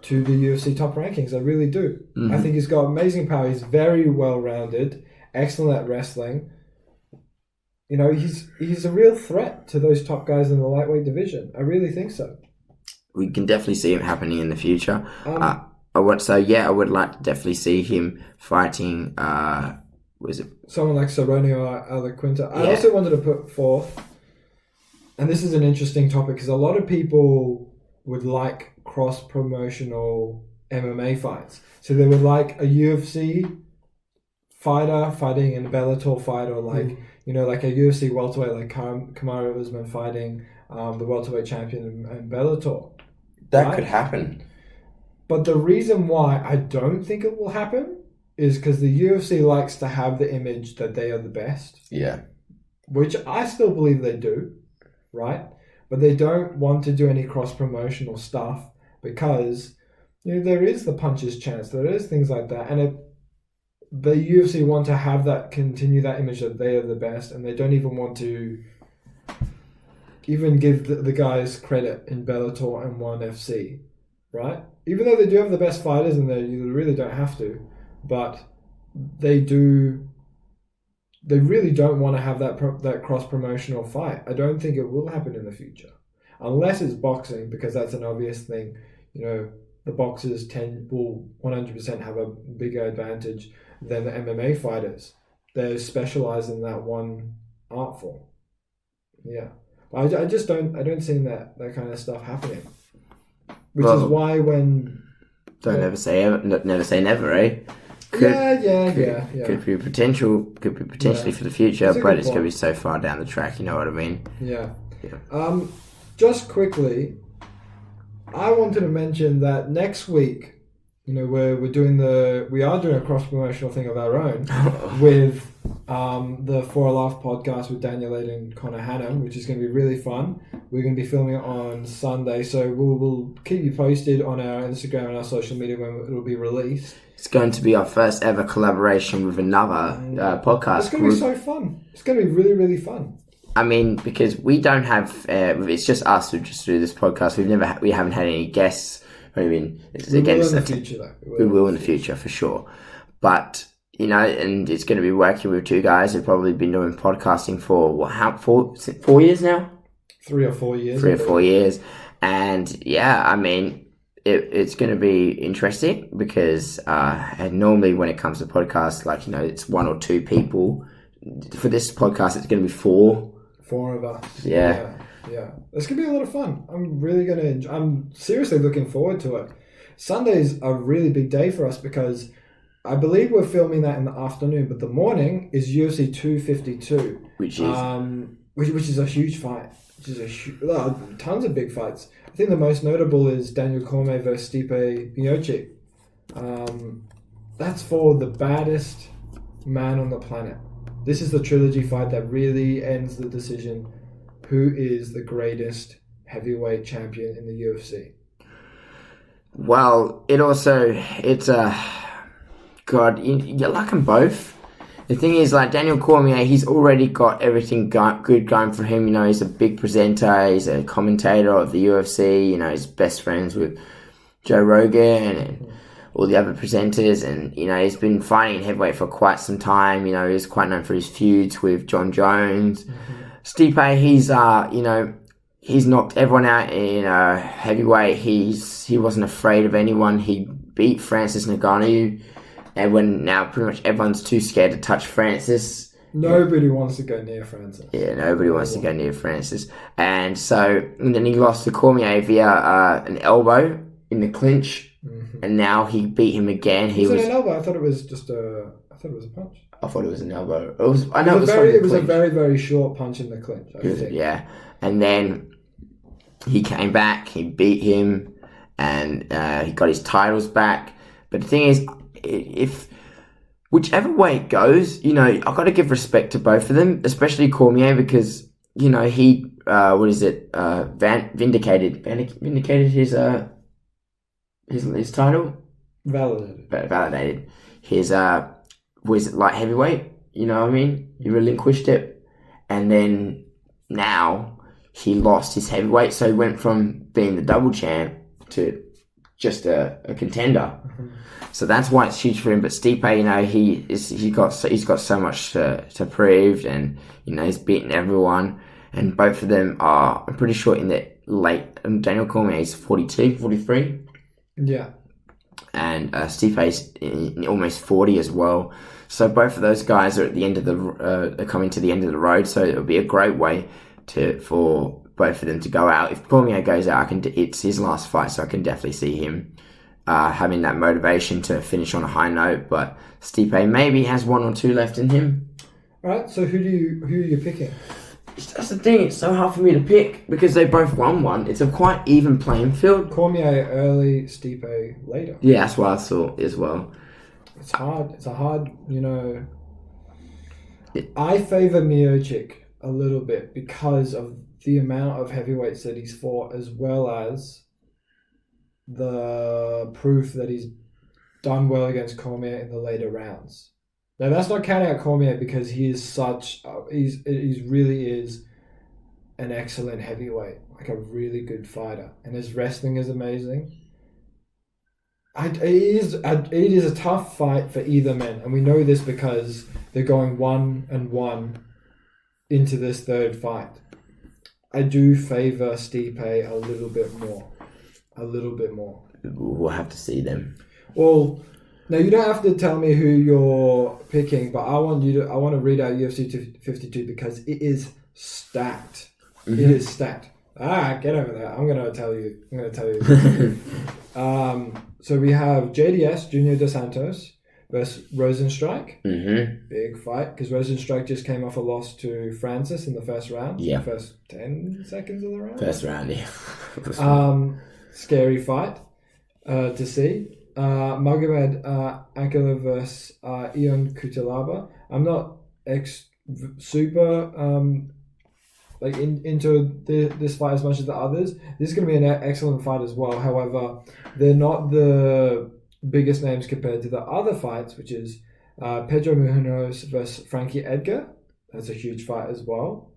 to the UFC top rankings. I really do. Mm-hmm. I think he's got amazing power. He's very well-rounded, excellent at wrestling. You know, he's a real threat to those top guys in the lightweight division. I really think so. We can definitely see him happening in the future. I would like to definitely see him fighting. Was it someone like Cerrone or Alaquinta? I also wanted to put forth, and this is an interesting topic because a lot of people would like cross-promotional MMA fights. So they would like a UFC fighter fighting in a Bellator fight, or like like a UFC welterweight like Kamaru Usman fighting the welterweight champion in Bellator. That could happen. But the reason why I don't think it will happen is because the UFC likes to have the image that they are the best. Yeah. Which I still believe they do, right? But they don't want to do any cross-promotional stuff because there is the punches chance, there is things like that, and the UFC want to have that, continue that image that they are the best, and they don't even want to even give the guys credit in Bellator and ONE FC, right? Even though they do have the best fighters and they really don't have to, but they really don't want to have that cross-promotional fight. I don't think it will happen in the future. Unless it's boxing, because that's an obvious thing. The boxers will 100% have a bigger advantage than the MMA fighters. They're specialized in that one art form. Yeah. I don't see that kind of stuff happening. Which is why when... Never say never, eh? Could be potentially for the future, but it's going to be so far down the track, you know what I mean? Yeah. Just quickly, I wanted to mention that next week, we are doing a cross-promotional thing of our own with the For a Laugh podcast with Daniel Aid and Connor Hannum, which is going to be really fun. We're going to be filming it on Sunday, so we'll keep you posted on our Instagram and our social media when it'll be released. It's going to be our first ever collaboration with another podcast. It's going to be so fun. It's going to be really, really fun. I mean, because we don't have, it's just us who just do this podcast. We haven't had any guests. I mean, we will in the future, though. We will in the future for sure. But and it's going to be working with two guys who've probably been doing podcasting for 4 years now. 3 or 4 years. 3 or 4 years, and I mean. It's going to be interesting because and normally when it comes to podcasts, it's 1 or 2 people. For this podcast, it's going to be 4. 4 of us. Yeah. It's going to be a lot of fun. I'm seriously looking forward to it. Sunday's a really big day for us because I believe we're filming that in the afternoon, but the morning is UFC 252, which is a huge fight. Tons of big fights. I think the most notable is Daniel Cormier versus Stipe Miocic. That's for the baddest man on the planet. This is the trilogy fight that really ends the decision. Who is the greatest heavyweight champion in the UFC? Well, you like them both. The thing is, Daniel Cormier, he's already got everything good going for him. He's a big presenter. He's a commentator of the UFC. He's best friends with Joe Rogan and all the other presenters. And, he's been fighting in heavyweight for quite some time. He's quite known for his feuds with John Jones. Mm-hmm. Stipe, he's knocked everyone out in heavyweight. He wasn't afraid of anyone. He beat Francis Ngannou. And when now pretty much everyone's too scared to touch Francis. Nobody wants to go near Francis. Yeah, nobody wants to go near Francis. And then he lost to Cormier via an elbow in the clinch. Mm-hmm. And now he beat him again. Was it an elbow? I thought it was a punch. I thought it was an elbow. It was a very, very short punch in the clinch, I think. Yeah. And then he came back, he beat him, and he got his titles back. But the thing is, if whichever way it goes, I've got to give respect to both of them, especially Cormier, because he vindicated his title, validated his light heavyweight. You know what I mean? He relinquished it, and then now he lost his heavyweight, so he went from being the double champ to just a contender. Mm-hmm. So that's why it's huge for him. But Stipe, you know, he's got so much to prove, and you know he's beaten everyone, and both of them are, I'm pretty sure, in the late. Daniel Cormier is 42, 43. Yeah. And Stipe's almost 40 as well. So both of those guys are at the end of the coming to the end of the road. So it'll be a great way for both of them to go out. If Cormier goes out, it's his last fight, so I can definitely see him having that motivation to finish on a high note. But Stipe maybe has one or two left in him. All right. So who are you picking? That's the thing. It's so hard for me to pick because they both won one. It's a quite even playing field. Cormier early, Stipe later. Yeah, that's what I thought as well. It's hard. It's a hard, you know. I favour Miocic a little bit because of the amount of heavyweights that he's fought, as well as the proof that he's done well against Cormier in the later rounds. Now that's not counting out Cormier because he is he's really is an excellent heavyweight, like a really good fighter, and his wrestling is amazing. It is a tough fight for either man, and we know this because they're going 1-1 into this third fight. I do favour Stipe a little bit more. We'll have to see them. Well, now you don't have to tell me who you're picking, but I want to read out UFC 252 because it is stacked. Mm-hmm. It is stacked. Get over that. I'm gonna tell you. So we have JDS Junior Dos Santos versus Rosenstrike. Mm-hmm. Big fight because Rosenstrike just came off a loss to Francis in the first round. Yeah. First 10 seconds of the round. First round, yeah. Scary fight to see. Magomed Ankalaev versus Ion Cutelaba. I'm not super into this fight as much as the others. This is going to be an excellent fight as well. However, they're not the biggest names compared to the other fights, which is Pedro Munoz versus Frankie Edgar. That's a huge fight as well.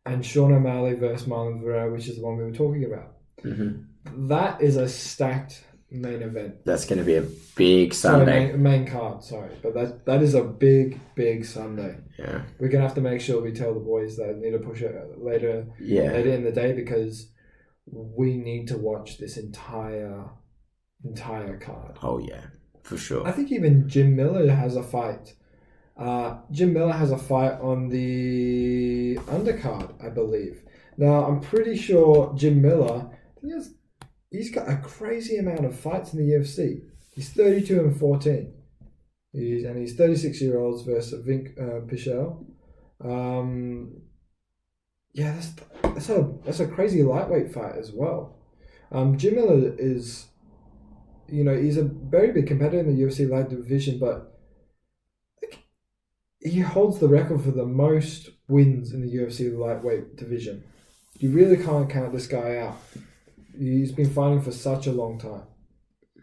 And Sean O'Malley versus Marlon Vera, which is the one we were talking about. Mm-hmm. That is a stacked main event. That's going to be a big Sunday. Main card, sorry. But that is a big Sunday. Yeah. We're going to have to make sure we tell the boys that need to push it later in the day because we need to watch this entire card. Oh, yeah. For sure. I think even Jim Miller has a fight. Jim Miller has a fight on the undercard, I believe. Now, I'm pretty sure Jim Miller, he's got a crazy amount of fights in the UFC. He's 32-14. He's 36-year-olds versus Vink Pichel. That's a crazy lightweight fight as well. Jim Miller is, he's a very big competitor in the UFC light division, but he holds the record for the most wins in the UFC lightweight division. You really can't count this guy out. He's been fighting for such a long time.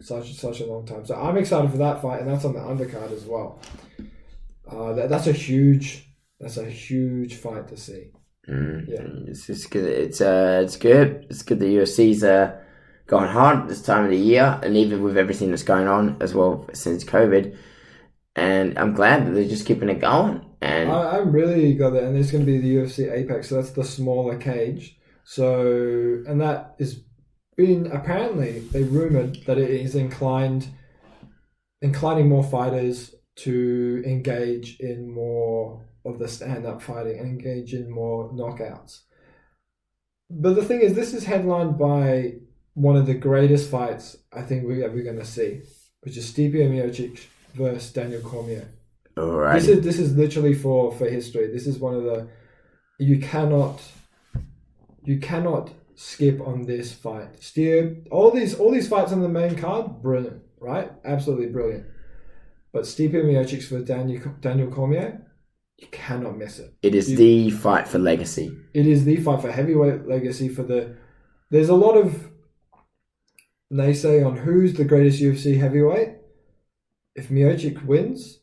Such a long time. So I'm excited for that fight, and that's on the undercard as well. That's a huge fight to see. Yeah, it's good. It's good. It's good. The UFC's going hard this time of the year, and even with everything that's going on as well since COVID. And I'm glad that they're just keeping it going. And I'm really glad that. And there's going to be the UFC Apex, so that's the smaller cage. So, and that is been apparently they rumored that it is inclining more fighters to engage in more of the stand-up fighting and engage in more knockouts. But the thing is, this is headlined by one of the greatest fights I think we're going to see, which is Stipe Miocic versus Daniel Cormier. All right. This is literally for history. This is one of the you cannot skip on this fight. All these fights on the main card, brilliant, right? Absolutely brilliant. But Stipe Miocic for Daniel Cormier, you cannot miss it. It is the fight for legacy. It is the fight for heavyweight legacy there's a lot of naysay on who's the greatest UFC heavyweight. If Miocic wins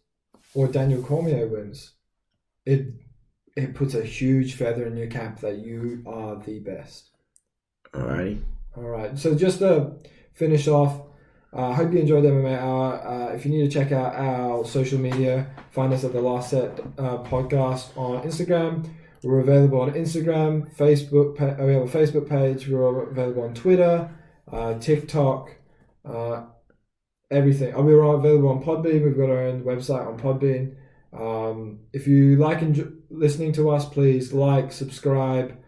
or Daniel Cormier wins, it puts a huge feather in your cap that you are the best. Alrighty. All right. So just to finish off, I hope you enjoyed the MMA Hour. If you need to check out our social media, find us at the Last Set podcast on Instagram. We're available on Instagram, Facebook. We have a Facebook page. We're available on Twitter, TikTok, everything. We're available on Podbean. We've got our own website on Podbean. If you like listening to us, please like, subscribe,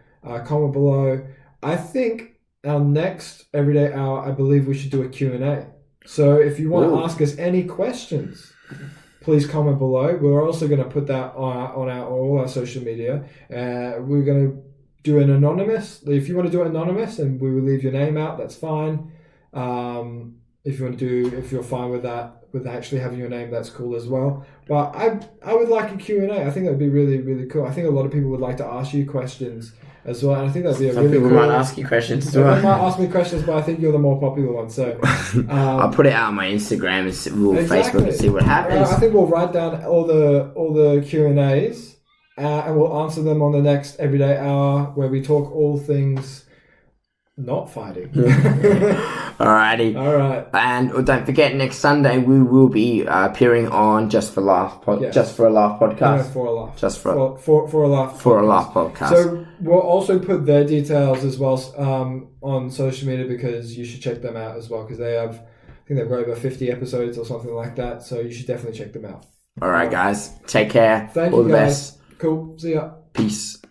comment below. I think our next Everyday Hour, I believe we should do a Q&A. So if you want to ask us any questions, please comment below. We're also going to put that on all our social media. We're going to do an anonymous. If you want to do it anonymous and we will leave your name out, that's fine. If you're fine with that, with actually having your name, that's cool as well. But I would like a Q&A. I think that would be really, really cool. I think a lot of people would like to ask you questions as well, and I think that'd be Some really cool. people might ask you questions as well. They might ask me questions, but I think you're the more popular one. So I'll put it out on my Instagram and Facebook and see what happens. I think we'll write down all the Q&As and we'll answer them on the next Everyday Hour where we talk all things not fighting. Alrighty. All right. And don't forget, next Sunday we will be appearing on Just for a Laugh podcast. No, for a laugh. Just for a laugh. For a Laugh podcast. So we'll also put their details as well on social media because you should check them out as well because I think they've got over 50 episodes or something like that. So you should definitely check them out. Alright, guys. Take care. Thank all you, the guys. best. Cool. See ya. Peace.